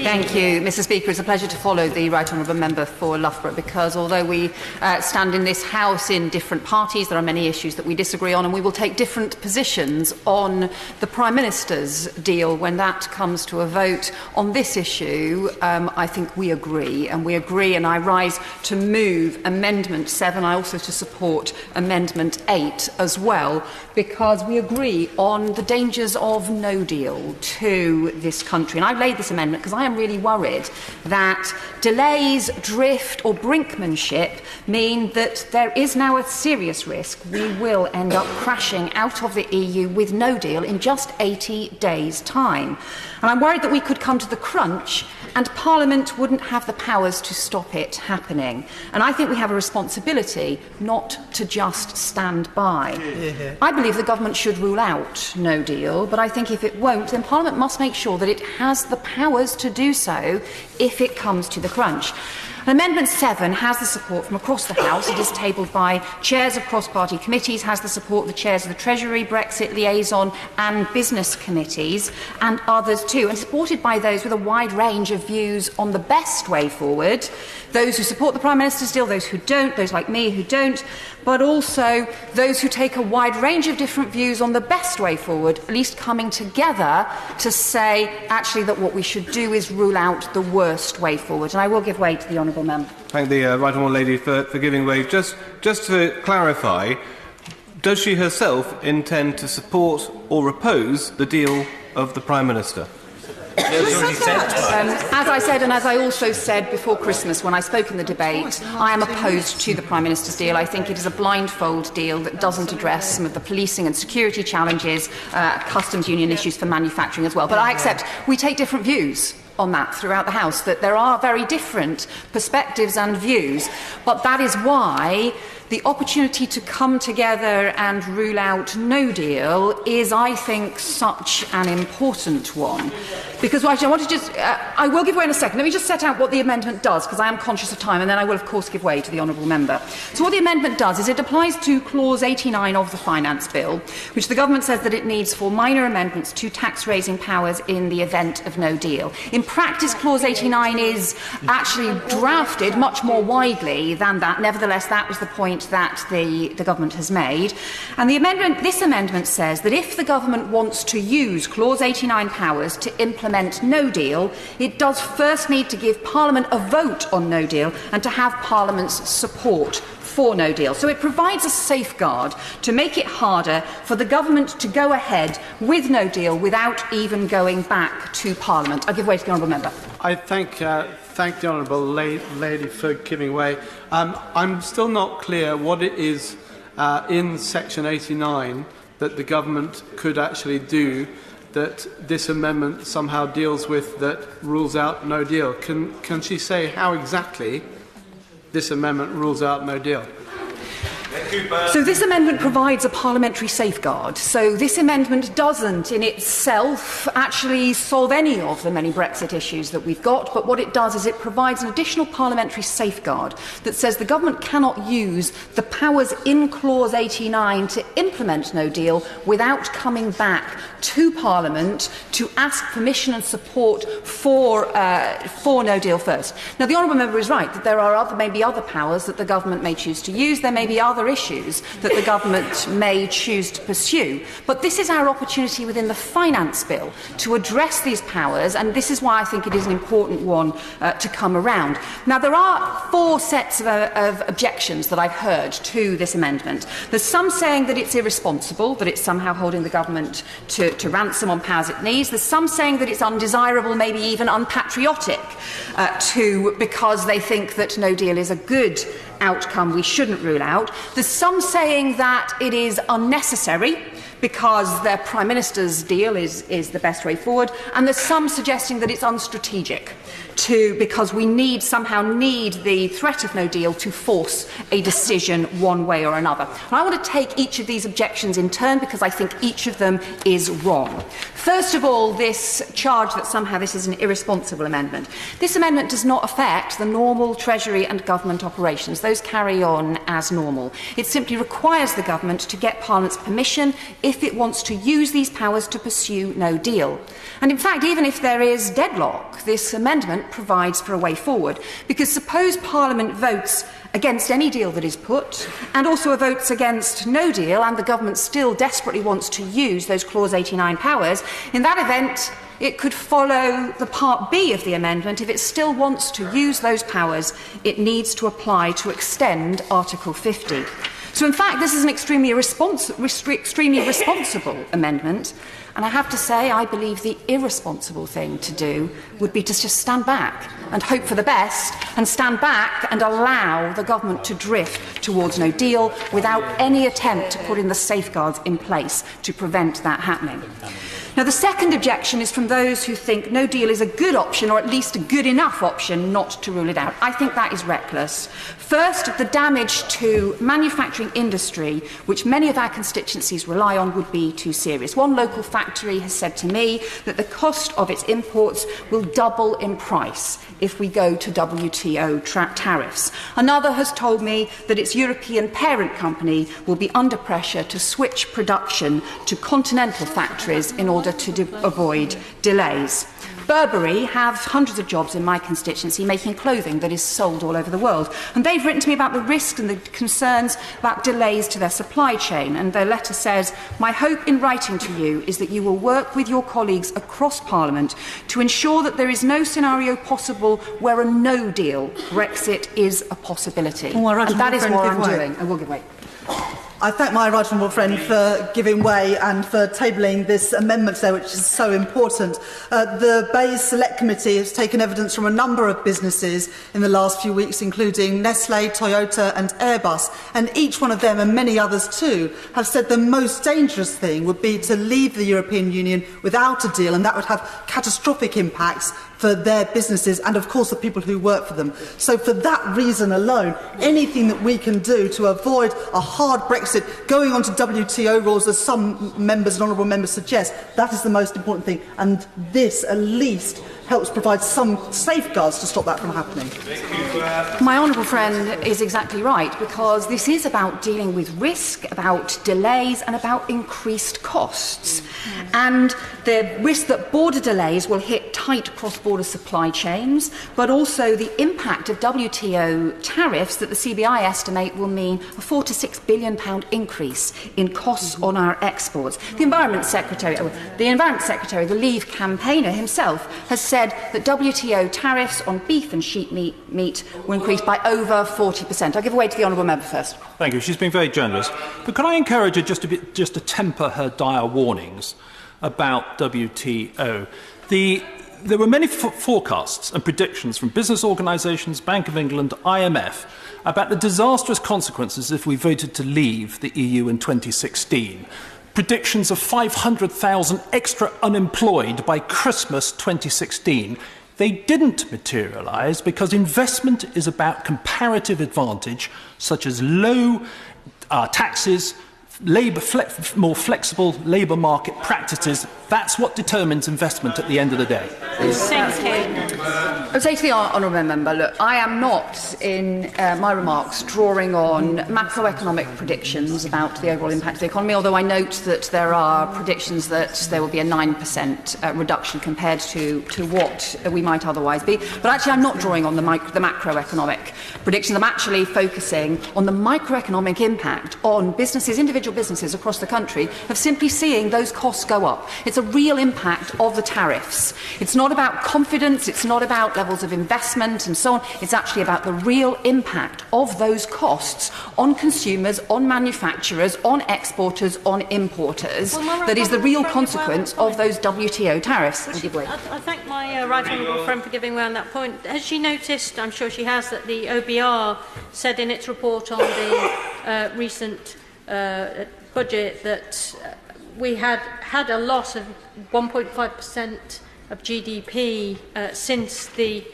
Thank you, Mr. Speaker. It's a pleasure to follow the Right Honourable Member for Loughborough, because although we stand in this House in different parties, there are many issues that we disagree on, and we will take different positions on the Prime Minister's deal when that comes to a vote. On this issue, I think we agree, and I rise to move Amendment 7. I also to support Amendment 8 as well, because we agree on the dangers of no deal to this country. And I've laid this amendment because I am really worried that delays, drift or brinkmanship mean that there is now a serious risk we will end up crashing out of the EU with no deal in just 80 days' time. And I'm worried that we could come to the crunch and Parliament wouldn't have the powers to stop it happening. And I think we have a responsibility not to just stand by. I believe the government should rule out no deal, but I think if it won't, then Parliament must make sure that it has the powers to do so if it comes to the crunch. Amendment 7 has the support from across the House. It is tabled by chairs of cross-party committees, has the support of the chairs of the Treasury, Brexit, Liaison and Business Committees, and others too, and supported by those with a wide range of views on the best way forward. Those who support the Prime Minister's deal, those who don't, those like me who don't, but also those who take a wide range of different views on the best way forward, at least coming together to say actually that what we should do is rule out the worst way forward. And I will give way to the Honourable Member. Thank the Right Honourable Lady for giving way. Just to clarify, does she herself intend to support or oppose the deal of the Prime Minister? As I said, and as I also said before Christmas when I spoke in the debate, I am opposed to the Prime Minister's deal. I think it is a blindfold deal that doesn't address some of the policing and security challenges, customs union issues for manufacturing as well. But I accept we take different views on that throughout the House, that there are very different perspectives and views. But that is why the opportunity to come together and rule out no deal is, I think, such an important one. Because I want to just, I will give way in a second. Let me just set out what the amendment does, because I am conscious of time, and then I will, of course, give way to the Honourable Member. So what the amendment does is it applies to Clause 89 of the Finance Bill, which the Government says that it needs for minor amendments to tax-raising powers in the event of no deal. In practice, Clause 89 is actually drafted much more widely than that. Nevertheless, that was the point that the Government has made. And this amendment says that if the Government wants to use Clause 89 powers to implement no deal, it does first need to give Parliament a vote on no deal and to have Parliament's support for no deal. So it provides a safeguard to make it harder for the Government to go ahead with no deal without even going back to Parliament. I'll give way to the Honourable Member. I thank the Honourable Lady for giving way. I'm still not clear what it is in Section 89 that the Government could actually do that this amendment somehow deals with, that rules out no deal. Can she say how exactly this amendment rules out no deal? So this amendment provides a parliamentary safeguard. So this amendment doesn't in itself actually solve any of the many Brexit issues that we've got, but what it does is it provides an additional parliamentary safeguard that says the Government cannot use the powers in Clause 89 to implement no deal without coming back to Parliament to ask permission and support for no deal first. Now, the Honourable Member is right that there are maybe other powers that the Government may choose to use. There may be other issues that the Government may choose to pursue. But this is our opportunity within the Finance Bill to address these powers, and this is why I think it is an important one to come around. Now, there are four sets of objections that I've heard to this amendment. There's some saying that it's irresponsible, that it's somehow holding the Government to ransom on powers it needs. There's some saying that it's undesirable, maybe even unpatriotic, because they think that no deal is a good outcome we shouldn't rule out. There's some saying that it is unnecessary because their Prime Minister's deal is the best way forward, and there's some suggesting that it's unstrategic because we somehow need the threat of no deal to force a decision one way or another. And I want to take each of these objections in turn because I think each of them is wrong. First of all, this charge that somehow this is an irresponsible amendment. This amendment does not affect the normal Treasury and government operations. Those carry on as normal. It simply requires the government to get Parliament's permission if it wants to use these powers to pursue no deal. And in fact, even if there is deadlock, this amendment provides for a way forward. Because suppose Parliament votes against any deal that is put, and also votes against no deal, and the government still desperately wants to use those Clause 89 powers, in that event, it could follow the Part B of the amendment. If it still wants to use those powers, it needs to apply to extend Article 50. So in fact, this is an extremely responsible amendment. And I have to say, I believe the irresponsible thing to do would be to just stand back and hope for the best, and stand back and allow the government to drift towards no deal without any attempt to put in the safeguards in place to prevent that happening. Now, the second objection is from those who think no deal is a good option, or at least a good enough option not to rule it out. I think that is reckless. First, the damage to manufacturing industry, which many of our constituencies rely on, would be too serious. One local factory has said to me that the cost of its imports will double in price if we go to WTO tariffs. Another has told me that its European parent company will be under pressure to switch production to continental factories in order to avoid delays. Burberry have hundreds of jobs in my constituency making clothing that is sold all over the world. And they've written to me about the risks and the concerns about delays to their supply chain. And their letter says, "My hope in writing to you is that you will work with your colleagues across Parliament to ensure that there is no scenario possible where a no-deal Brexit is a possibility." And that is what I'm doing. I will give way. I thank my right honourable friend for giving way and for tabling this amendment today, which is so important. The Bayes Select Committee has taken evidence from a number of businesses in the last few weeks, including Nestlé, Toyota and Airbus, and each one of them, and many others too, have said the most dangerous thing would be to leave the European Union without a deal, and that would have catastrophic impacts for their businesses and, of course, the people who work for them. So for that reason alone, anything that we can do to avoid a hard Brexit, going on to WTO rules, as some members and honourable members suggest, that is the most important thing. And this, at least, helps provide some safeguards to stop that from happening. My honourable friend is exactly right, because this is about dealing with risk, about delays and about increased costs. And the risk that border delays will hit tight cross-border supply chains, but also the impact of WTO tariffs that the CBI estimate will mean a £4 to £6 billion increase in costs on our exports. The Environment Secretary, the Leave campaigner himself, has said that WTO tariffs on beef and sheep meat will increase by over 40%. I'll give way to the honourable member first. Thank you. She's been very generous. But can I encourage her just to temper her dire warnings about WTO? There were many forecasts and predictions from business organisations, Bank of England, IMF, about the disastrous consequences if we voted to leave the EU in 2016. Predictions of 500,000 extra unemployed by Christmas 2016. They didn't materialise because investment is about comparative advantage, such as low taxes, more flexible labour market practices. That's what determines investment at the end of the day. I would say to the honourable member, look, I am not in my remarks drawing on macroeconomic predictions about the overall impact of the economy, although I note that there are predictions that there will be a 9% reduction compared to what we might otherwise be. But actually I'm not drawing on the macroeconomic predictions. I'm actually focusing on the microeconomic impact on businesses, individual businesses across the country, of simply seeing those costs go up. It's a real impact of the tariffs. It's not about confidence, it's not about levels of investment and so on. It's actually about the real impact of those costs on consumers, on manufacturers, on exporters, on importers. That is the real consequence of those WTO tariffs. I thank my right honourable friend for giving way on that point. Has she noticed, I'm sure she has, that the OBR said in its report on the recent budget that we had a loss of 1.5% of GDP since the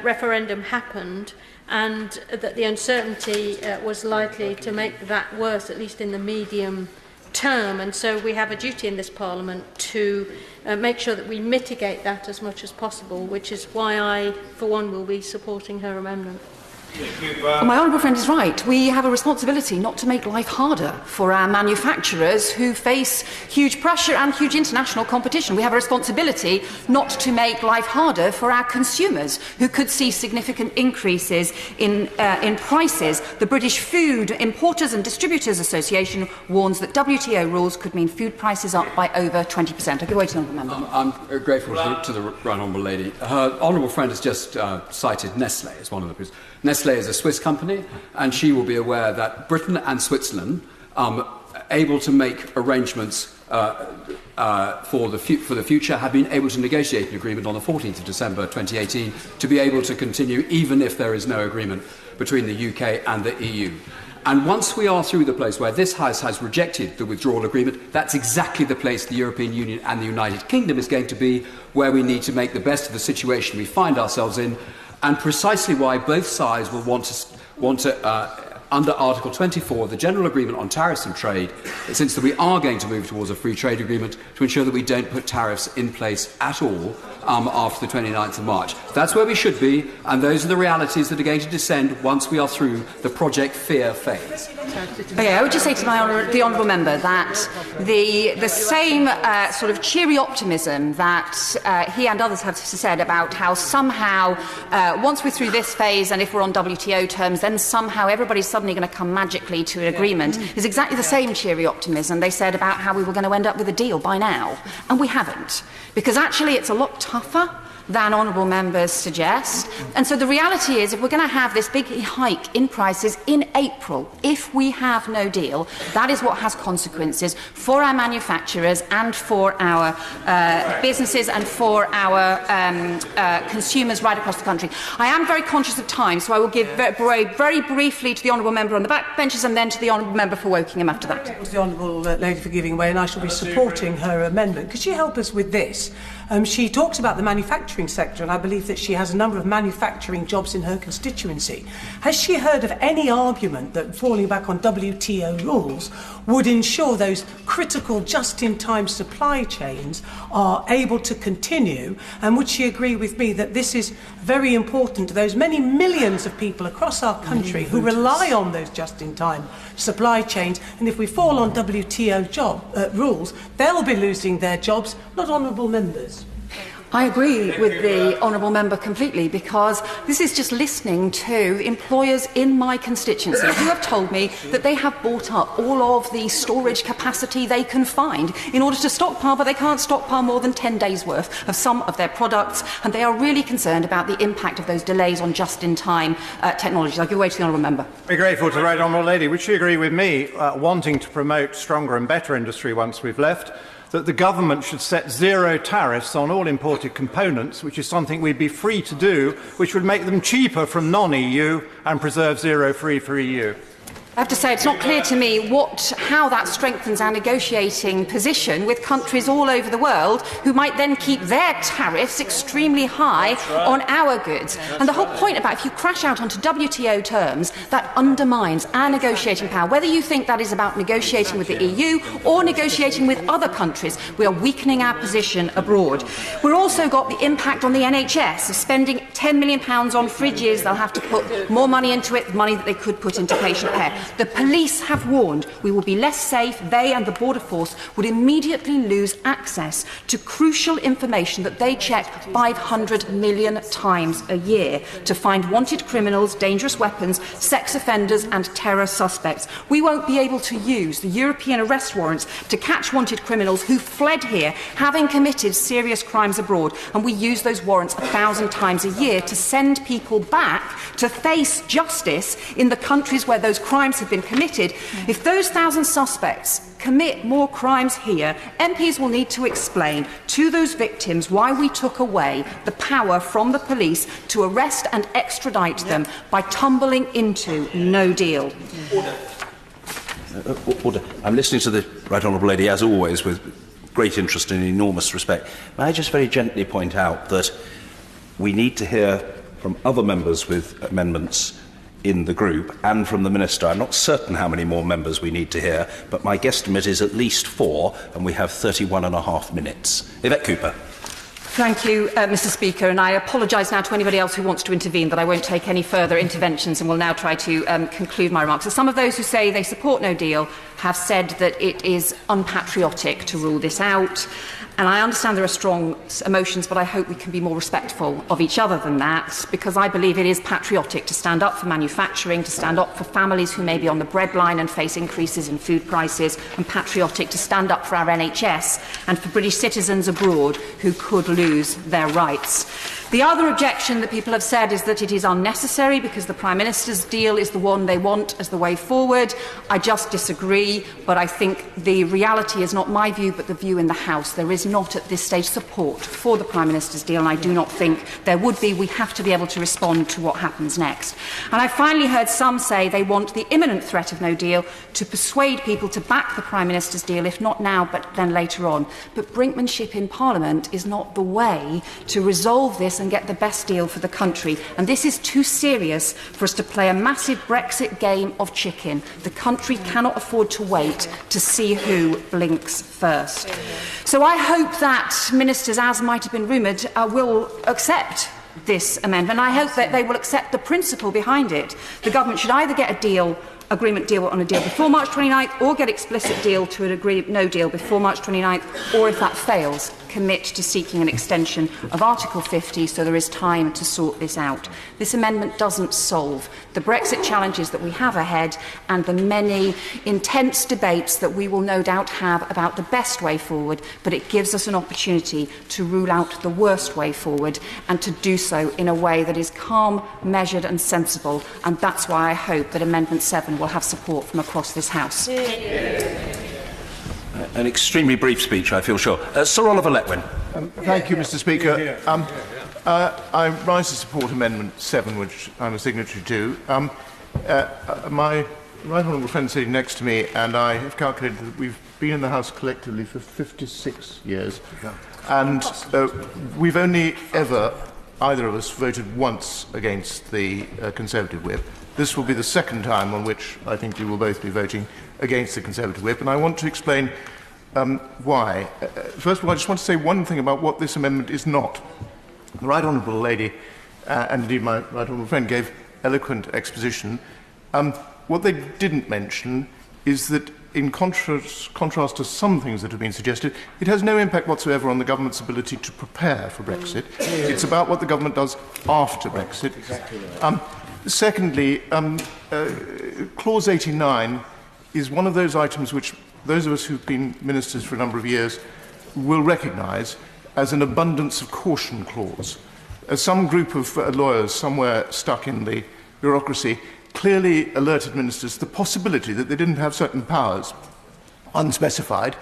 referendum happened, and that the uncertainty was likely to make that worse, at least in the medium term. And so we have a duty in this Parliament to make sure that we mitigate that as much as possible, which is why I, for one, will be supporting her amendment. My honourable friend is right. We have a responsibility not to make life harder for our manufacturers who face huge pressure and huge international competition. We have a responsibility not to make life harder for our consumers who could see significant increases in prices. The British Food Importers and Distributors Association warns that WTO rules could mean food prices up by over 20%. I give way to the honourable member. I'm grateful to the right honourable lady. Her honourable friend has just cited Nestlé as one of the people. Nestlé is a Swiss company, and she will be aware that Britain and Switzerland are able to make arrangements for the future, have been able to negotiate an agreement on the 14th of December 2018 to be able to continue even if there is no agreement between the UK and the EU. And once we are through the place where this House has rejected the withdrawal agreement, that's exactly the place the European Union and the United Kingdom is going to be, where we need to make the best of the situation we find ourselves in, and precisely why both sides will want to under Article 24 of the General Agreement on Tariffs and Trade, since that we are going to move towards a free trade agreement, to ensure that we don't put tariffs in place at all after the 29th of March. That's where we should be, and those are the realities that are going to descend once we are through the Project Fear phase. Okay, I would just say to the honourable member that the same sort of cheery optimism that he and others have said about how somehow once we're through this phase and if we're on WTO terms, then somehow everybody's suddenly going to come magically to an agreement is exactly the same cheery optimism they said about how we were going to end up with a deal by now. And we haven't. Because actually it's a lot tougher than honourable members suggest. And so the reality is, if we're going to have this big hike in prices in April, if we have no deal, that is what has consequences for our manufacturers and for our businesses and for our consumers right across the country. I am very conscious of time, so I will give very briefly to the honourable member on the back benches and then to the honourable member for Wokingham after that. Thank you, the honourable lady for giving way, and I shall be supporting her amendment. Could she help us with this? She talks about the manufacturing sector, and I believe that she has a number of manufacturing jobs in her constituency. Has she heard of any argument that falling back on WTO rules would ensure those critical just-in-time supply chains are able to continue? And would she agree with me that this is very important to those many millions of people across our country who rely on those just-in-time supply chains? And if we fall on WTO rules, they'll be losing their jobs, not honourable members. I agree with the honourable member completely, because this is just listening to employers in my constituency who have told me that they have bought up all of the storage capacity they can find in order to stockpile, but they can't stockpile more than 10 days' worth of some of their products, and they are really concerned about the impact of those delays on just-in-time technologies. I'll give way to the honourable member. We're grateful to the right honourable lady. Would she agree with me, wanting to promote stronger and better industry once we've left, that the government should set zero tariffs on all imported components, which is something we'd be free to do, which would make them cheaper from non-EU and preserve zero free for EU? I have to say, it's not clear to me how that strengthens our negotiating position with countries all over the world who might then keep their tariffs extremely high on our goods. And the whole point about if you crash out onto WTO terms, that undermines our negotiating power. Whether you think that is about negotiating with the EU or negotiating with other countries, we are weakening our position abroad. We've also got the impact on the NHS of spending £10 million on fridges. They'll have to put more money into it, money that they could put into patient care. The police have warned we will be less safe. They and the border force would immediately lose access to crucial information that they check 500 million times a year to find wanted criminals, dangerous weapons, sex offenders and terror suspects. We won't be able to use the European arrest warrants to catch wanted criminals who fled here having committed serious crimes abroad, and we use those warrants 1,000 times a year to send people back to face justice in the countries where those crimes have been committed. If those 1,000 suspects commit more crimes here, MPs will need to explain to those victims why we took away the power from the police to arrest and extradite them by tumbling into no deal. Order. I'm listening to the right honourable lady, as always, with great interest and enormous respect. May I just very gently point out that we need to hear from other members with amendments in the group and from the Minister. I'm not certain how many more members we need to hear, but my guesstimate is at least 4, and we have 31.5 minutes. Yvette Cooper. Thank you, Mr. Speaker, and I apologise now to anybody else who wants to intervene that I won't take any further interventions and will now try to conclude my remarks. So some of those who say they support no deal have said that it is unpatriotic to rule this out. And I understand there are strong emotions, but I hope we can be more respectful of each other than that, because I believe it is patriotic to stand up for manufacturing, to stand up for families who may be on the breadline and face increases in food prices, and patriotic to stand up for our NHS and for British citizens abroad who could lose their rights. The other objection that people have said is that it is unnecessary because the Prime Minister's deal is the one they want as the way forward. I just disagree, but I think the reality is not my view but the view in the House. There is not at this stage support for the Prime Minister's deal, and I do not think there would be. We have to be able to respond to what happens next. And I finally heard some say they want the imminent threat of no deal to persuade people to back the Prime Minister's deal, if not now but then later on. But brinkmanship in Parliament is not the way to resolve this and get the best deal for the country. And this is too serious for us to play a massive Brexit game of chicken. The country cannot afford to wait to see who blinks first. So I hope that ministers, as might have been rumoured, will accept this amendment. I hope that they will accept the principle behind it. The government should either get a agreement deal on a deal before March 29th, or get explicit deal to an no deal before March 29th, or if that fails, commit to seeking an extension of Article 50 so there is time to sort this out. This amendment doesn't solve the Brexit challenges that we have ahead and the many intense debates that we will no doubt have about the best way forward, but it gives us an opportunity to rule out the worst way forward and to do so in a way that is calm, measured and sensible, and that's why I hope that Amendment 7 will have support from across this House. An extremely brief speech, I feel sure. Sir Oliver Letwin. Thank you, Mr. Speaker. I rise to support Amendment 7, which I'm a signatory to. My right honourable friend sitting next to me and I have calculated that we've been in the House collectively for 56 years, and we've only ever, either of us, voted once against the Conservative whip. This will be the second time on which I think we will both be voting against the Conservative whip, and I want to explain why. First of all, I just want to say one thing about what this amendment is not. The Right Honourable Lady, and indeed my Right Honourable friend, gave eloquent exposition. What they didn't mention is that, in contrast to some things that have been suggested, it has no impact whatsoever on the government's ability to prepare for Brexit. It's about what the government does after Brexit. Secondly, Clause 89 is one of those items which those of us who've been ministers for a number of years will recognise as an abundance of caution clause. Some group of lawyers somewhere stuck in the bureaucracy clearly alerted ministers to the possibility that they didn't have certain powers unspecified,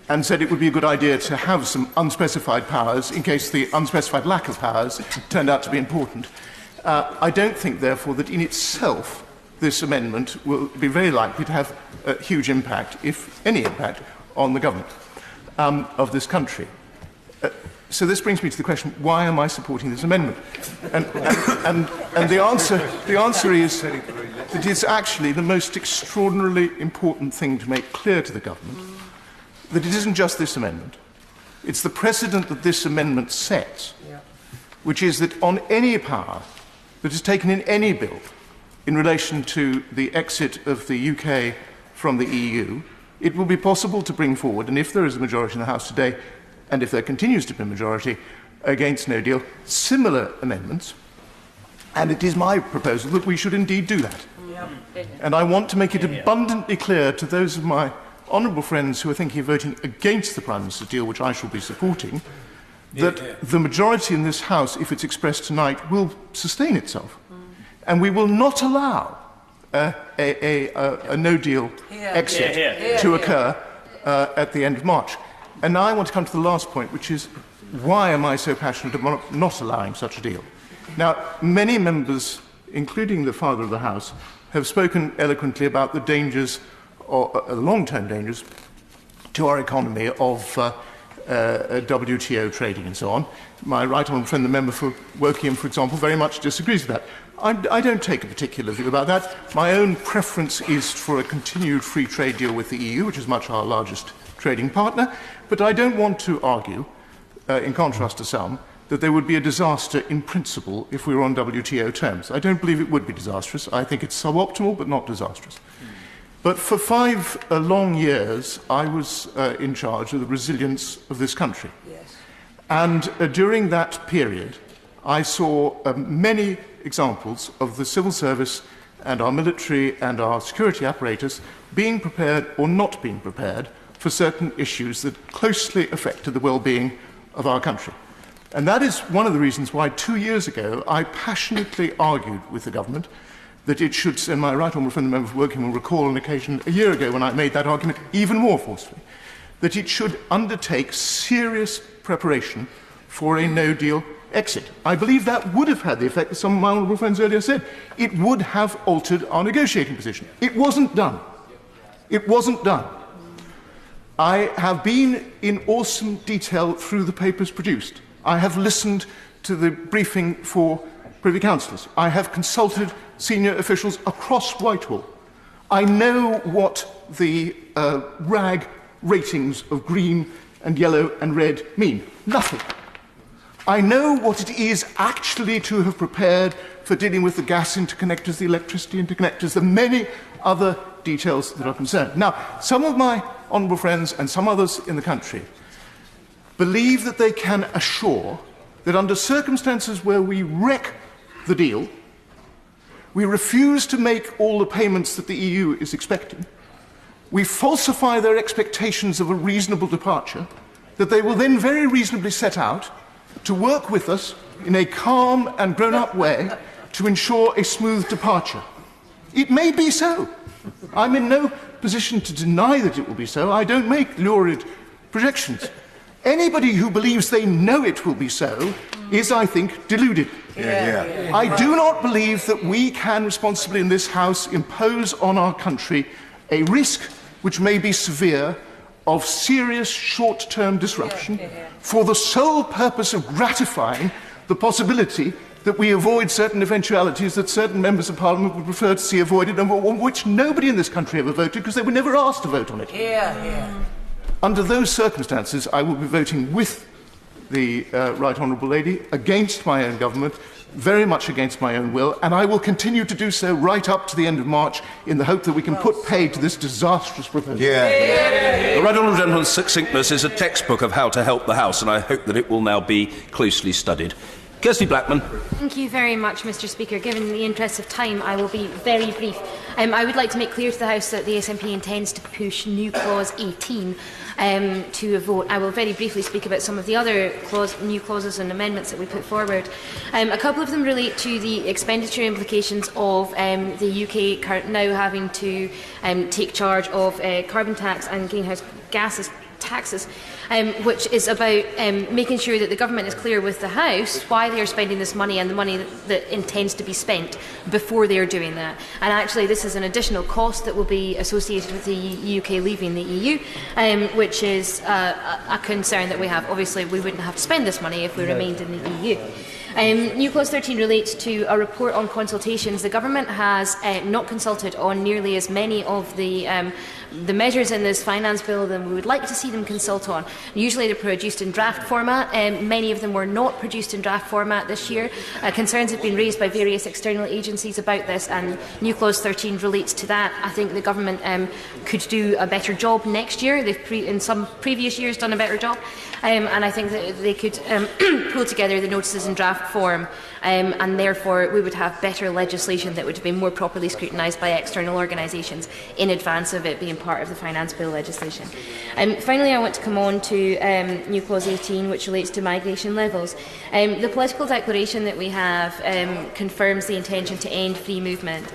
and said it would be a good idea to have some unspecified powers in case the unspecified lack of powers turned out to be important. I don't think, therefore, that in itself this amendment will be very likely to have a huge impact, if any impact, on the government of this country. So this brings me to the question, why am I supporting this amendment? And the answer is that it's actually the most extraordinarily important thing to make clear to the government, that it isn't just this amendment. It's the precedent that this amendment sets, which is that on any power that is taken in any bill in relation to the exit of the UK from the EU, it will be possible to bring forward, and if there is a majority in the House today, and if there continues to be a majority against no deal, similar amendments, and it is my proposal that we should indeed do that. And I want to make it abundantly clear to those of my honourable friends who are thinking of voting against the Prime Minister's deal, which I shall be supporting, that the majority in this House, if it's expressed tonight, will sustain itself. And we will not allow a no-deal exit to occur at the end of March. And now I want to come to the last point, which is, why am I so passionate about not allowing such a deal? Now, many members, including the Father of the House, have spoken eloquently about the dangers, or long-term dangers, to our economy of WTO trading and so on. My right honourable friend, the member for Wokingham, for example, very much disagrees with that. I don't take a particular view about that. My own preference is for a continued free trade deal with the EU, which is much our largest trading partner, but I don't want to argue, in contrast to some, that there would be a disaster in principle if we were on WTO terms. I don't believe it would be disastrous. I think it's suboptimal, but not disastrous. But for 5 long years, I was in charge of the resilience of this country. Yes. And during that period, I saw many examples of the civil service and our military and our security apparatus being prepared or not being prepared for certain issues that closely affected the well-being of our country. And that is one of the reasons why 2 years ago I passionately argued with the government that it should, and my right honourable friend, the member for Wokingham, will recall an occasion a year ago when I made that argument even more forcefully, that it should undertake serious preparation for a no-deal exit. I believe that would have had the effect that some of my honourable friends earlier said. It would have altered our negotiating position. It wasn't done. It wasn't done. I have been in awesome detail through the papers produced. I have listened to the briefing for Privy Councillors. I have consulted senior officials across Whitehall. I know what the RAG ratings of green and yellow and red mean. Nothing. I know what it is actually to have prepared for dealing with the gas interconnectors, the electricity interconnectors, the many other details that are concerned. Now, some of my honourable friends and some others in the country believe that they can assure that under circumstances where we wreck the deal, we refuse to make all the payments that the EU is expecting, we falsify their expectations of a reasonable departure, that they will then very reasonably set out to work with us in a calm and grown-up way to ensure a smooth departure. It may be so. I'm in no position to deny that it will be so. I don't make lurid projections. Anybody who believes they know it will be so is, I think, deluded. I do not believe that we can responsibly in this House impose on our country a risk which may be severe of serious short-term disruption for the sole purpose of gratifying the possibility that we avoid certain eventualities that certain members of Parliament would prefer to see avoided and on which nobody in this country ever voted because they were never asked to vote on it. Under those circumstances, I will be voting with the Right Honourable Lady against my own government, very much against my own will, and I will continue to do so right up to the end of March in the hope that we can put paid to this disastrous proposal. The Right Honourable Gentleman's succinctness is a textbook of how to help the House, and I hope that it will now be closely studied. Kirsty Blackman. Thank you very much, Mr Speaker. Given the interest of time, I will be very brief. I would like to make clear to the House that the SNP intends to push new clause 18 to a vote. I will very briefly speak about some of the other new clauses and amendments that we put forward. A couple of them relate to the expenditure implications of the UK now having to take charge of carbon tax and greenhouse gases taxes, which is about making sure that the government is clear with the House why they are spending this money and the money that intends to be spent before they are doing that. And actually this is an additional cost that will be associated with the UK leaving the EU, which is a concern that we have. Obviously we wouldn't have to spend this money if we remained in the EU. New Clause 13 relates to a report on consultations. The government has not consulted on nearly as many of the measures in this finance bill than we would like to see them consult on. Usually they're produced in draft format. Many of them were not produced in draft format this year. Concerns have been raised by various external agencies about this, and New Clause 13 relates to that. I think the government could do a better job next year. They've in some previous years done a better job, and I think that they could pull together the notices in draft form, and therefore we would have better legislation that would have been more properly scrutinised by external organisations in advance of it being part of the finance bill legislation. Finally, I want to come on to New Clause 18, which relates to migration levels. The political declaration that we have confirms the intention to end free movement.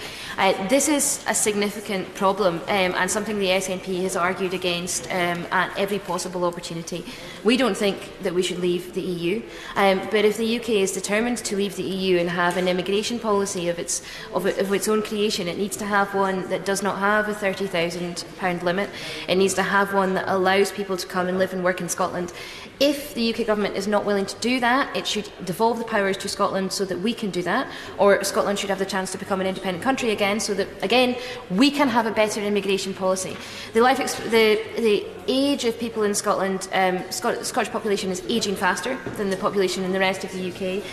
This is a significant problem and something the SNP has argued against at every possible opportunity. We don't think that we should leave the EU, but if the UK is determined to leave the EU and have an immigration policy of its own creation, it needs to have one that does not have a 30,000 £100 limit. It needs to have one that allows people to come and live and work in Scotland. If the UK government is not willing to do that, it should devolve the powers to Scotland so that we can do that, or Scotland should have the chance to become an independent country again, so that, again, we can have a better immigration policy. The age of people in Scotland, the Scottish population is ageing faster than the population in the rest of the UK.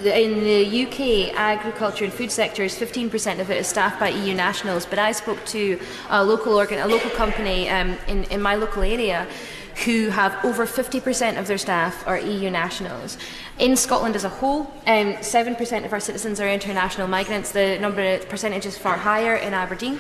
In the UK, agriculture and food sector is 15% of it is staffed by EU nationals, but I spoke to a local company in my local area who have over 50% of their staff are EU nationals. In Scotland as a whole, 7% of our citizens are international migrants. The percentage is far higher in Aberdeen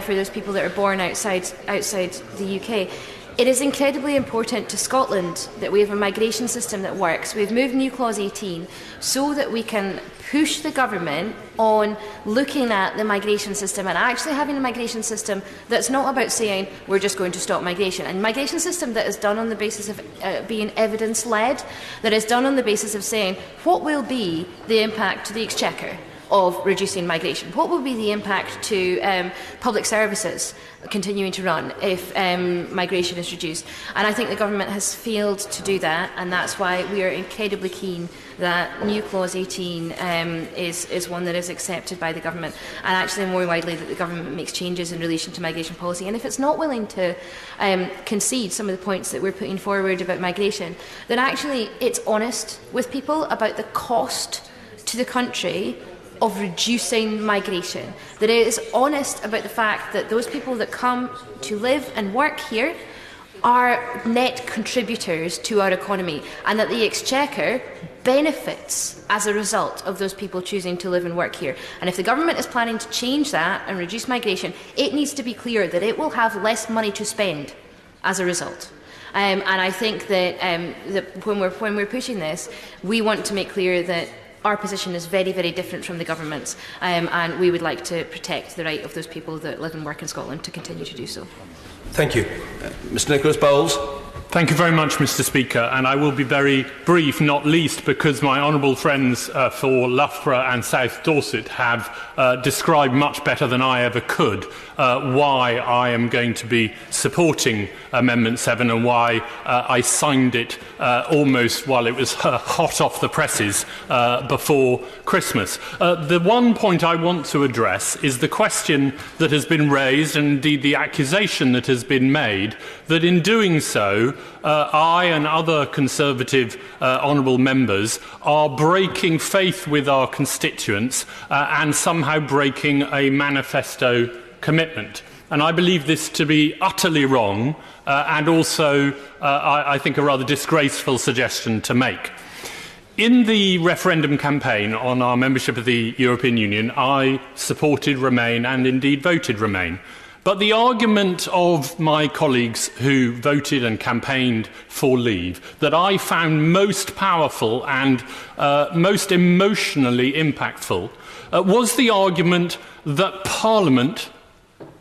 for those people that are born outside the UK. It is incredibly important to Scotland that we have a migration system that works. We've moved New Clause 18 so that we can push the government on looking at the migration system and actually having a migration system that's not about saying we're just going to stop migration. And migration system that is done on the basis of being evidence-led, that is done on the basis of saying what will be the impact to the Exchequer of reducing migration? What will be the impact to public services continuing to run if migration is reduced? And I think the government has failed to do that, and that's why we are incredibly keen that new Clause 18 is one that is accepted by the government, and actually more widely that the government makes changes in relation to migration policy. And if it's not willing to concede some of the points that we're putting forward about migration, then actually it's honest with people about the cost to the country of reducing migration, that it is honest about the fact that those people that come to live and work here are net contributors to our economy, and that the Exchequer benefits as a result of those people choosing to live and work here. And if the government is planning to change that and reduce migration, it needs to be clear that it will have less money to spend as a result. And I think that, when we're pushing this, we want to make clear that our position is very, very different from the government's, and we would like to protect the right of those people that live and work in Scotland to continue to do so. Thank you. Mr Nicholas Bowles. Thank you very much, Mr Speaker, and I will be very brief, not least because my honourable friends for Loughborough and South Dorset have described much better than I ever could why I am going to be supporting Amendment 7 and why I signed it almost while it was hot off the presses before Christmas. The one point I want to address is the question that has been raised, and indeed the accusation that has been made, that in doing so I and other Conservative honourable members are breaking faith with our constituents and somehow breaking a manifesto commitment. And I believe this to be utterly wrong and also, I think, a rather disgraceful suggestion to make. In the referendum campaign on our membership of the European Union, I supported Remain and indeed voted Remain. But the argument of my colleagues who voted and campaigned for Leave that I found most powerful and most emotionally impactful was the argument that Parliament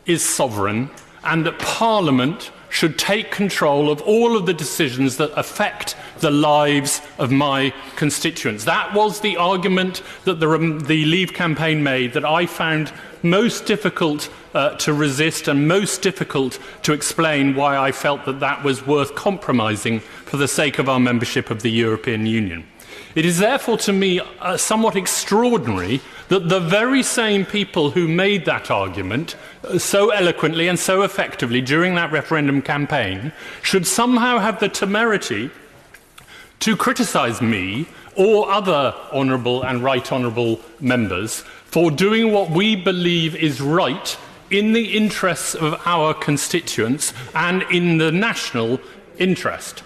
is sovereign and that Parliament should take control of all of the decisions that affect the lives of my constituents. That was the argument that the Leave campaign made that I found most difficult to resist and most difficult to explain why I felt that that was worth compromising for the sake of our membership of the European Union. It is therefore to me somewhat extraordinary that the very same people who made that argument so eloquently and so effectively during that referendum campaign should somehow have the temerity to criticise me or other honourable and right honourable members for doing what we believe is right in the interests of our constituents and in the national interest.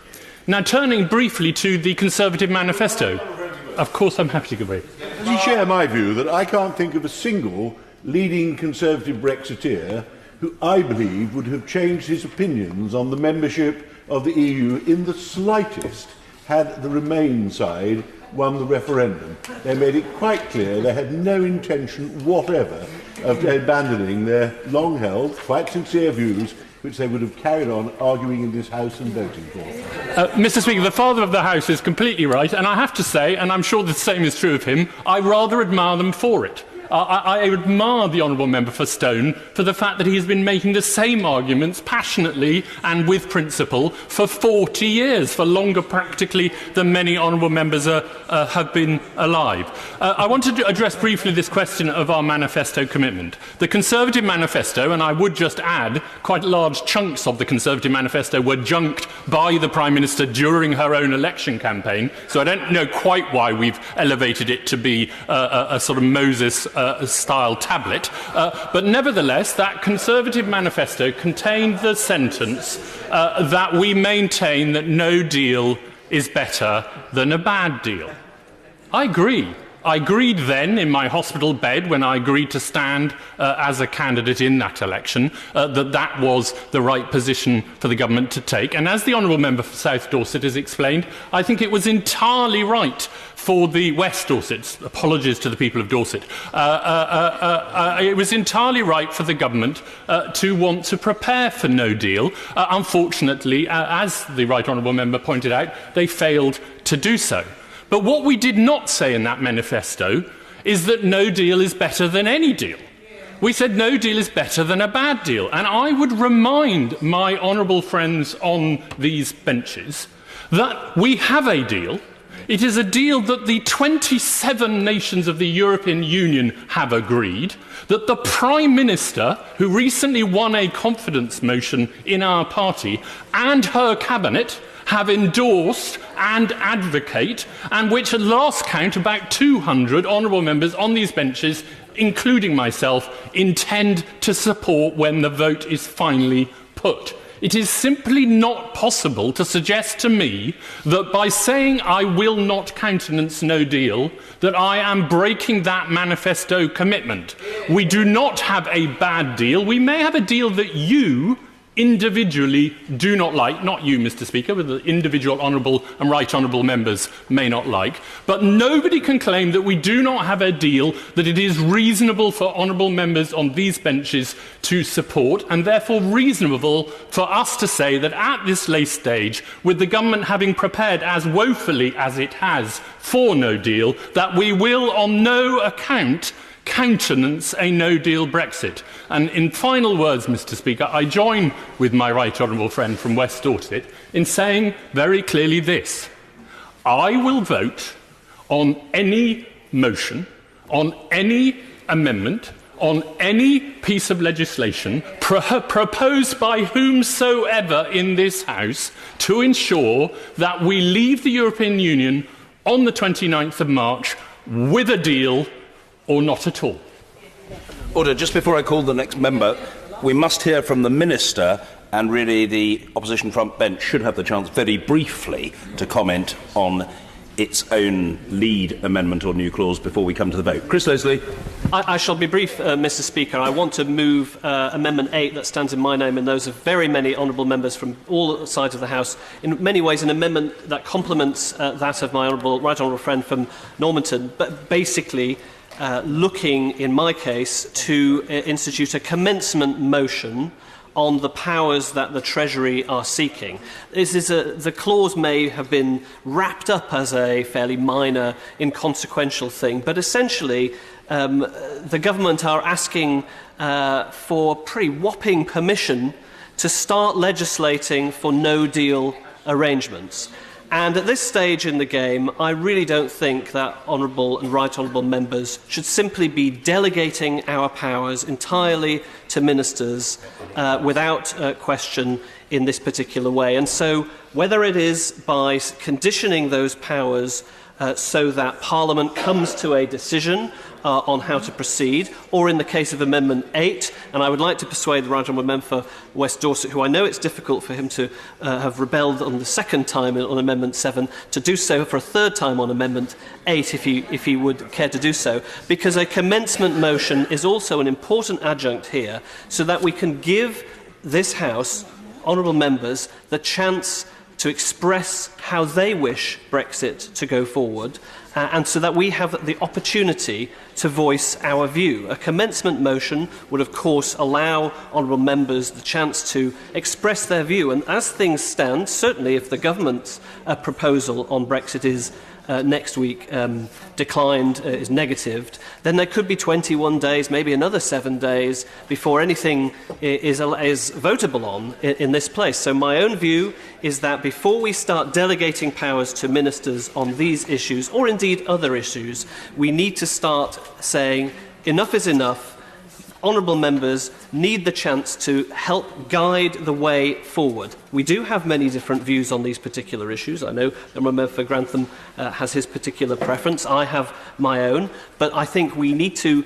Now, turning briefly to the Conservative manifesto. Of course, I'm happy to give way. Does he share my view that I can't think of a single leading Conservative Brexiteer who I believe would have changed his opinions on the membership of the EU in the slightest had the Remain side won the referendum? They made it quite clear they had no intention whatever of abandoning their long-held, quite sincere views which they would have carried on arguing in this House and voting for. Mr Speaker, the Father of the House is completely right, and I have to say, and I'm sure the same is true of him, I rather admire them for it. I admire the Honourable Member for Stone for the fact that he has been making the same arguments passionately and with principle for 40 years, for longer practically than many Honourable Members have been alive. I wanted to address briefly this question of our manifesto commitment. The Conservative manifesto, and I would just add, quite large chunks of the Conservative manifesto were junked by the Prime Minister during her own election campaign, so I don't know quite why we've elevated it to be a sort of Moses-style tablet. But nevertheless, that Conservative manifesto contained the sentence that we maintain that no deal is better than a bad deal. I agree. I agreed then in my hospital bed when I agreed to stand as a candidate in that election that was the right position for the government to take. And as the Honourable Member for South Dorset has explained, I think it was entirely right for the West Dorset, apologies to the people of Dorset, it was entirely right for the government to want to prepare for no deal. Unfortunately, as the Right Honourable Member pointed out, they failed to do so. But what we did not say in that manifesto is that no deal is better than any deal. We said no deal is better than a bad deal. And I would remind my honourable friends on these benches that we have a deal. It is a deal that the 27 nations of the European Union have agreed, that the Prime Minister, who recently won a confidence motion in our party, and her cabinet have endorsed and advocate, and which at last count about 200 honourable members on these benches, including myself, intend to support when the vote is finally put. It is simply not possible to suggest to me that by saying I will not countenance no deal, that I am breaking that manifesto commitment. We do not have a bad deal. We may have a deal that you individually do not like, not you, Mr. Speaker, but the individual honourable and right honourable members may not like, but nobody can claim that we do not have a deal that it is reasonable for honourable members on these benches to support, and therefore reasonable for us to say that at this late stage, with the government having prepared as woefully as it has for no deal, that we will on no account countenance a no-deal Brexit. And in final words, Mr. Speaker, I join with my right honourable friend from West Dorset in saying very clearly this. I will vote on any motion, on any amendment, on any piece of legislation proposed by whomsoever in this House to ensure that we leave the European Union on the 29th of March with a deal or not at all. Order. Just before I call the next member, we must hear from the Minister, and really the opposition front bench should have the chance very briefly to comment on its own lead amendment or new clause before we come to the vote. Chris Leslie. I shall be brief, Mr. Speaker. I want to move Amendment 8 that stands in my name and those of very many honourable members from all sides of the House. In many ways, an amendment that complements that of my right honourable friend from Normanton, but basically looking, in my case, to institute a commencement motion on the powers that the Treasury are seeking. The clause may have been wrapped up as a fairly minor, inconsequential thing, but essentially the government are asking for pretty whopping permission to start legislating for no-deal arrangements. And at this stage in the game, I really don't think that honourable and right honourable members should simply be delegating our powers entirely to ministers without question in this particular way. And so whether it is by conditioning those powers so that Parliament comes to a decision on how to proceed, or in the case of Amendment 8, and I would like to persuade the Right Honourable Member for West Dorset, who I know it's difficult for him to have rebelled on the second time on Amendment 7, to do so for a third time on Amendment 8, if he would care to do so, because a commencement motion is also an important adjunct here, so that we can give this House, honourable members, the chance to express how they wish Brexit to go forward, and so that we have the opportunity to voice our view. A commencement motion would, of course, allow honourable members the chance to express their view. And as things stand, certainly if the government's proposal on Brexit is next week declined, is negatived, then there could be 21 days, maybe another 7 days before anything is votable on in this place. So my own view is that before we start delegating powers to ministers on these issues, or indeed other issues, we need to start saying enough is enough. Honourable members need the chance to help guide the way forward. We do have many different views on these particular issues. I know the member for Grantham has his particular preference. I have my own. But I think we need to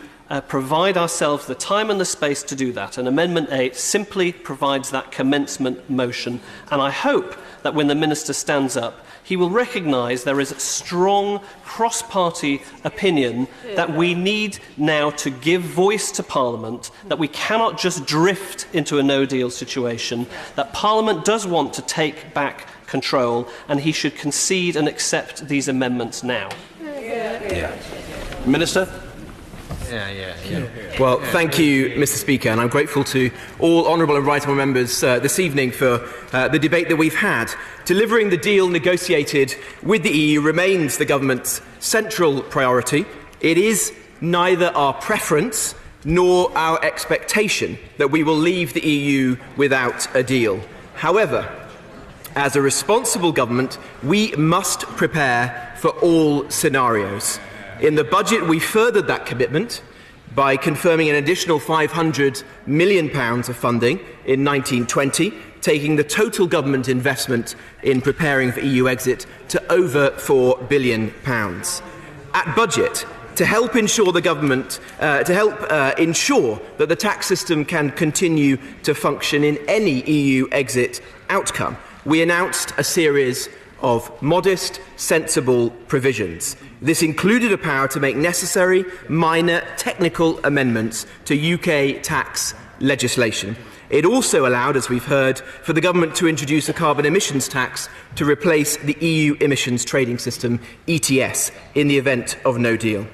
provide ourselves the time and the space to do that. And Amendment 8 simply provides that commencement motion. And I hope that when the Minister stands up, he will recognise there is a strong cross-party opinion that we need now to give voice to Parliament, that we cannot just drift into a no-deal situation, that Parliament does want to take back control, and he should concede and accept these amendments now. Minister? Well, thank you, Mr. Speaker, and I'm grateful to all honourable and right honourable members this evening for the debate that we've had. Delivering the deal negotiated with the EU remains the government's central priority. It is neither our preference nor our expectation that we will leave the EU without a deal. However, as a responsible government, we must prepare for all scenarios. In the budget, we furthered that commitment by confirming an additional £500 million of funding in 1920, taking the total government investment in preparing for EU exit to over £4 billion. At budget, to help ensure the government, ensure that the tax system can continue to function in any EU exit outcome, we announced a series of modest, sensible provisions. This included a power to make necessary minor technical amendments to UK tax legislation. It also allowed, as we've heard, for the government to introduce a carbon emissions tax to replace the EU emissions trading system, ETS, in the event of no deal.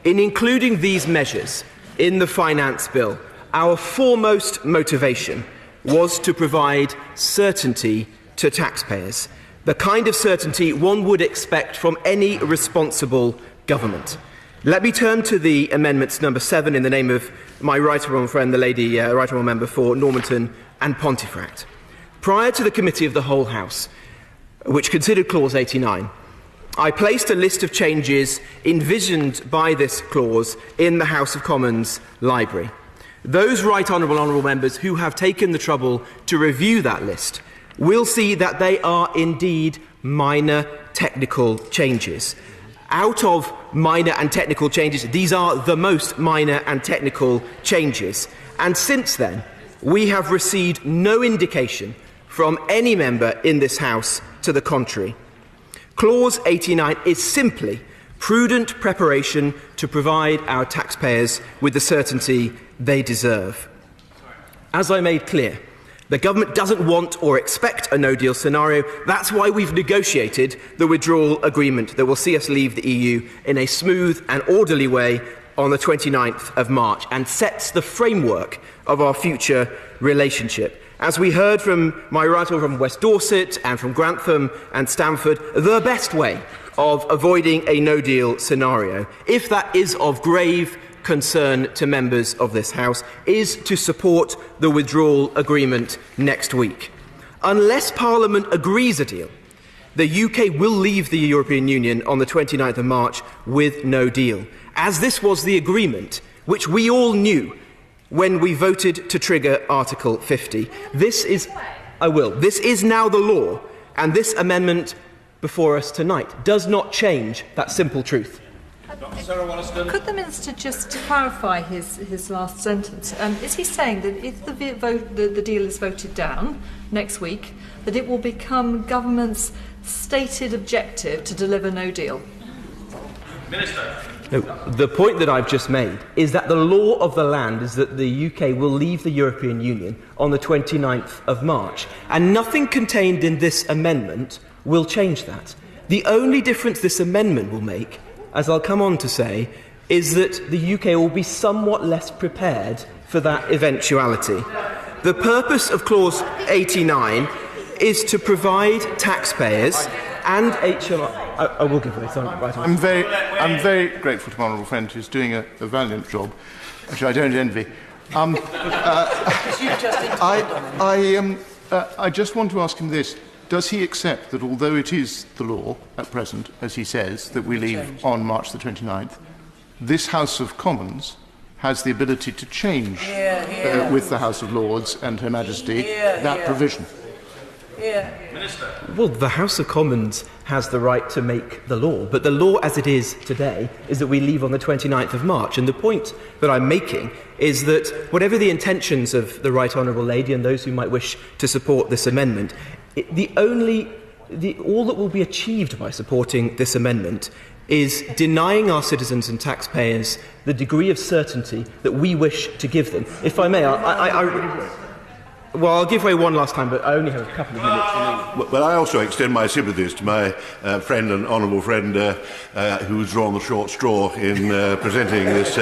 In including these measures in the finance bill, our foremost motivation was to provide certainty to taxpayers, the kind of certainty one would expect from any responsible government. Let me turn to the amendments number 7 in the name of my right honourable friend, the lady right honourable member for Normanton and Pontefract. Prior to the Committee of the Whole House, which considered Clause 89, I placed a list of changes envisioned by this clause in the House of Commons library. Those right honourable members who have taken the trouble to review that list will see that they are indeed minor technical changes. Out of minor and technical changes, these are the most minor and technical changes. And since then, we have received no indication from any member in this House to the contrary. Clause 89 is simply prudent preparation to provide our taxpayers with the certainty they deserve. As I made clear, the government doesn't want or expect a no-deal scenario. That's why we've negotiated the withdrawal agreement that will see us leave the EU in a smooth and orderly way on the 29th of March and sets the framework of our future relationship. As we heard from my right from West Dorset and from Grantham and Stamford, the best way of avoiding a no-deal scenario, if that is of grave concern to members of this House, is to support the withdrawal agreement next week. Unless Parliament agrees a deal, the UK will leave the European Union on the 29th of March with no deal, as this was the agreement which we all knew when we voted to trigger Article 50. This is now the law, and this amendment before us tonight does not change that simple truth. Could the Minister just clarify his last sentence? Is he saying that if the deal is voted down next week, that it will become government's stated objective to deliver no deal? Minister. No, the point that I've just made is that the law of the land is that the UK will leave the European Union on the 29th of March, and nothing contained in this amendment will change that. The only difference this amendment will make, as I'll come on to say, is that the UK will be somewhat less prepared for that eventuality. The purpose of Clause 89 is to provide taxpayers and HMRC I will give way. Sorry, right on. I'm very grateful to my honourable friend who's doing a valiant job, which I don't envy. I just want to ask him this. Does he accept that although it is the law at present, as he says, that we leave on March the 29th, this House of Commons has the ability to change with the House of Lords and Her Majesty that provision? Minister. Well, the House of Commons has the right to make the law, but the law as it is today is that we leave on the 29th of March. And the point that I'm making is that whatever the intentions of the Right Honourable Lady and those who might wish to support this amendment, all that will be achieved by supporting this amendment is denying our citizens and taxpayers the degree of certainty that we wish to give them. If I may, I'll give way one last time, but I only have a couple of minutes. Well, I also extend my sympathies to my friend and honourable friend who's drawn the short straw in presenting this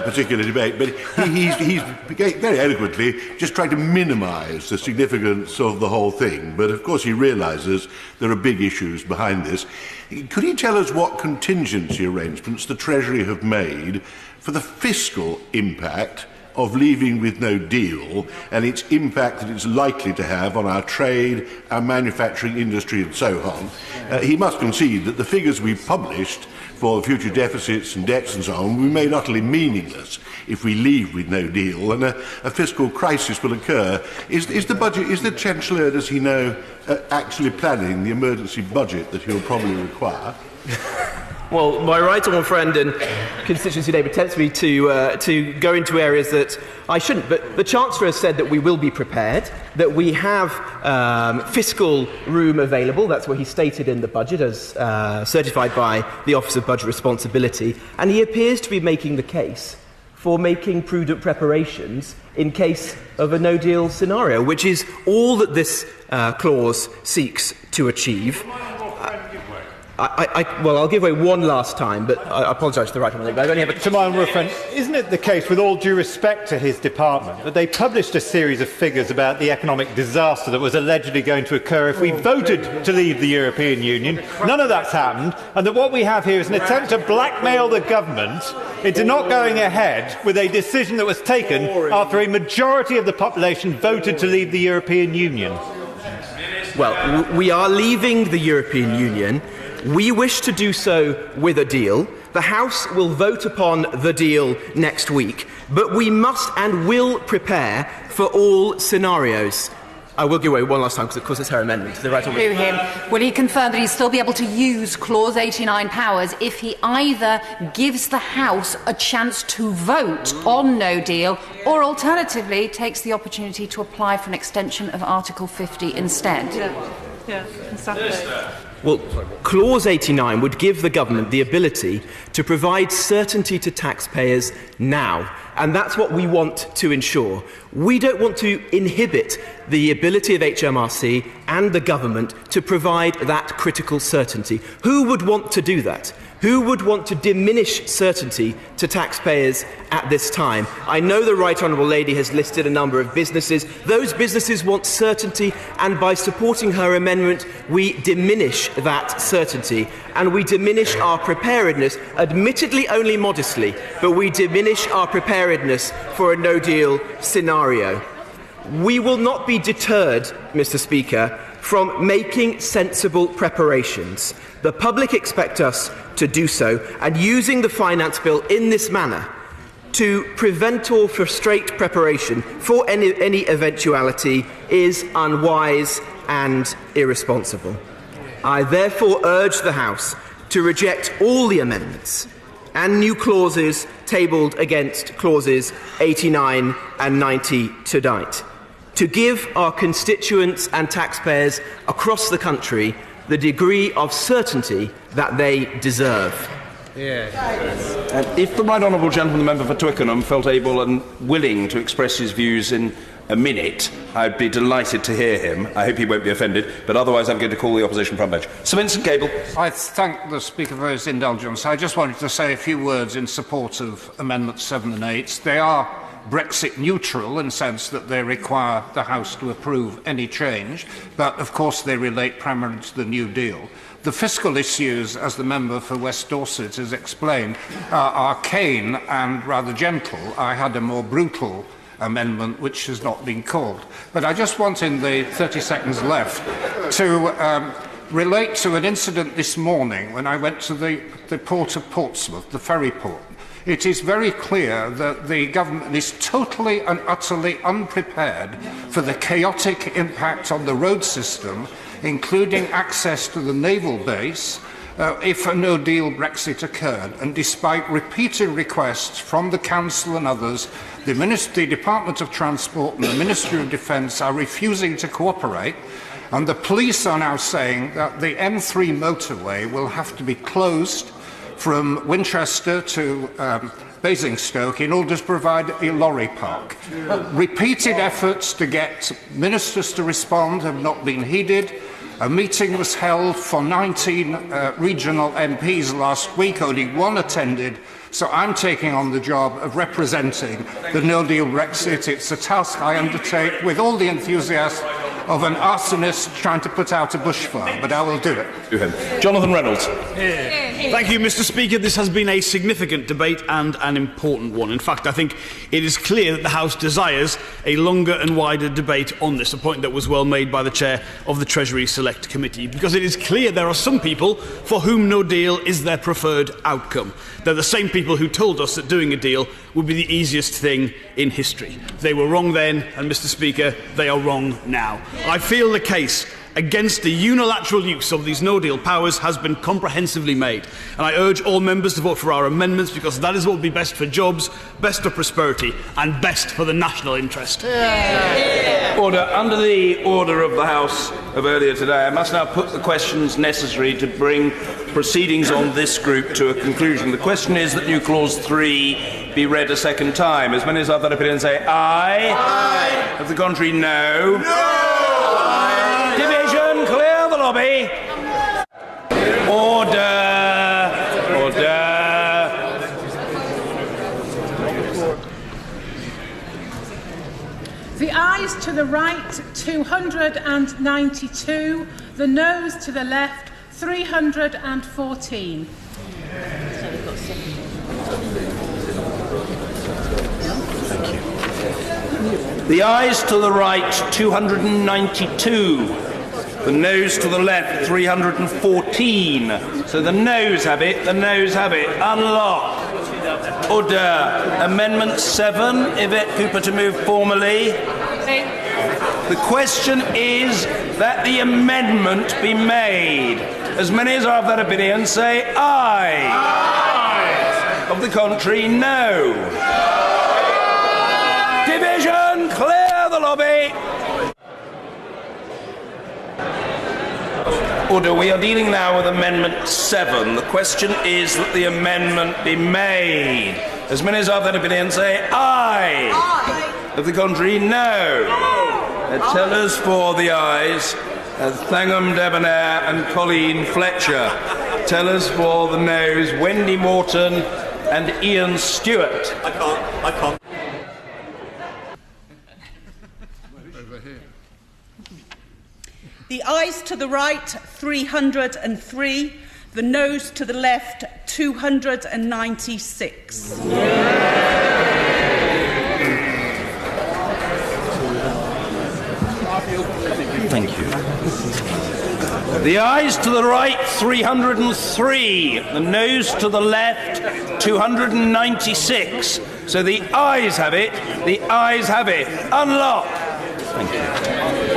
particular debate. But he's very eloquently just trying to minimise the significance of the whole thing. But of course he realises there are big issues behind this. Could he tell us what contingency arrangements the Treasury have made for the fiscal impact of leaving with no deal and its impact that it's likely to have on our trade, our manufacturing industry and so on? He must concede that the figures we've published for future deficits and debts and so on will be made utterly meaningless if we leave with no deal, and a fiscal crisis will occur. Is the Chancellor, does he know, actually planning the emergency budget that he'll probably require? Well, my right honourable friend and constituency neighbour tempts me to go into areas that I shouldn't. But the Chancellor has said that we will be prepared, that we have fiscal room available. That's what he stated in the budget as certified by the Office of Budget Responsibility. And he appears to be making the case for making prudent preparations in case of a no-deal scenario, which is all that this clause seeks to achieve. I'll give way one last time, but I apologise to the right honourable lady. I only have to my honourable friend, isn't it the case, with all due respect to his department, that they published a series of figures about the economic disaster that was allegedly going to occur if we voted to leave the European Union? None of that's happened, and that what we have here is an attempt to blackmail the government into not going ahead with a decision that was taken after a majority of the population voted to leave the European Union. Well, we are leaving the European Union. We wish to do so with a deal. The House will vote upon the deal next week, but we must and will prepare for all scenarios. I will give way one last time because, of course, it's her amendment. The right to him. Will he confirm that he'll still be able to use Clause 89 powers if he either gives the House a chance to vote on no deal or, alternatively, takes the opportunity to apply for an extension of Article 50 instead? Yeah, exactly. Well, Clause 89 would give the government the ability to provide certainty to taxpayers now, and that's what we want to ensure. We don't want to inhibit the ability of HMRC and the government to provide that critical certainty. Who would want to do that? Who would want to diminish certainty to taxpayers at this time? I know the Right Honourable Lady has listed a number of businesses. Those businesses want certainty, and by supporting her amendment, we diminish that certainty. And we diminish our preparedness, admittedly only modestly, but we diminish our preparedness for a no-deal scenario. We will not be deterred, Mr. Speaker, from making sensible preparations. The public expect us to do so, and using the finance bill in this manner to prevent or frustrate preparation for any eventuality is unwise and irresponsible. I therefore urge the House to reject all the amendments and new clauses tabled against clauses 89 and 90 tonight, to give our constituents and taxpayers across the country the degree of certainty that they deserve. If the right honourable gentleman, the member for Twickenham, felt able and willing to express his views in a minute, I'd be delighted to hear him. I hope he won't be offended, but otherwise I'm going to call the opposition front bench. Sir Vincent Cable. I thank the Speaker for his indulgence. I just wanted to say a few words in support of Amendments 7 and 8. They are Brexit neutral in the sense that they require the House to approve any change, but of course they relate primarily to the New Deal. The fiscal issues, as the member for West Dorset has explained, are arcane and rather gentle. I had a more brutal amendment which has not been called. But I just want, in the 30 seconds left, to relate to an incident this morning when I went to the port of Portsmouth, the ferry port. It is very clear that the government is totally and utterly unprepared for the chaotic impact on the road system, including access to the naval base, if a no-deal Brexit occurred. And despite repeated requests from the Council and others, the Department of Transport and the Ministry of Defence are refusing to cooperate. And the police are now saying that the M3 motorway will have to be closed from Winchester to Basingstoke in order to provide a lorry park. Repeated efforts to get ministers to respond have not been heeded. A meeting was held for 19 regional MPs last week, only one attended, so I'm taking on the job of representing the no-deal Brexit. It's a task I undertake with all the enthusiasm of an arsonist trying to put out a bushfire, but I will do it. Jonathan Reynolds. Thank you, Mr. Speaker. This has been a significant debate and an important one. In fact, I think it is clear that the House desires a longer and wider debate on this, a point that was well made by the Chair of the Treasury Select Committee, because it is clear there are some people for whom no deal is their preferred outcome. They're the same people who told us that doing a deal would be the easiest thing in history. They were wrong then, and Mr. Speaker, they are wrong now. I feel the case against the unilateral use of these no-deal powers has been comprehensively made, and I urge all members to vote for our amendments, because that is what will be best for jobs, best for prosperity and best for the national interest. Order. Under the order of the House of earlier today, I must now put the questions necessary to bring proceedings on this group to a conclusion. The question is that new clause 3 be read a second time. As many as have that opinion say aye. Aye. Of the contrary, no. No. Division, clear the lobby. Order. Order. The ayes to the right, 292. The noes to the left, 314. The ayes to the right, 292. The noes to the left, 314. So the noes have it, the noes have it. Unlock. Order. Amendment 7, Yvette Cooper to move formally. The question is that the amendment be made. As many as are of that opinion say aye. Aye. Of the contrary, no. Division, clear the lobby. Order. We are dealing now with Amendment 7. The question is that the amendment be made. As many as are of that opinion say aye. Aye. Of the contrary, no. Tellers for the ayes, Thangham Debonair and Colleen Fletcher. Tellers for the noes, Wendy Morton and Ian Stewart. I can't. The ayes to the right, 303. The noes to the left, 296. Thank you. The ayes to the right, 303. The noes to the left, 296. So the ayes have it. The ayes have it. Unlock. Thank you.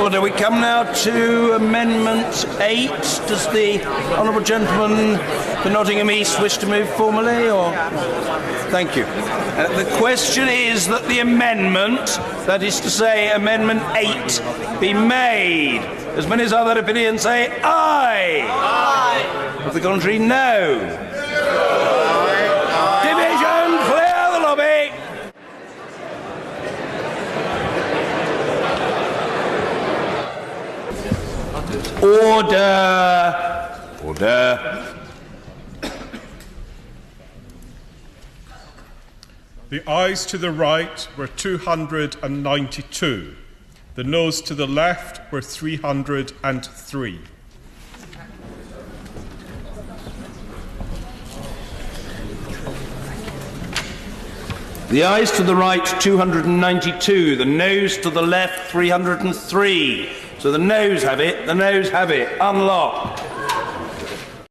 Order. We come now to Amendment 8. Does the honourable gentleman for Nottingham East wish to move formally? Or? Thank you. The question is that the amendment, that is to say Amendment 8, be made. As many as are that opinion say aye. Aye. Of the contrary, no. Aye. Division, clear the lobby. Order. Order. The ayes to the right were 292. The noes to the left were 303. The ayes to the right, 292. The noes to the left, 303. So the noes have it. The noes have it. Unlock.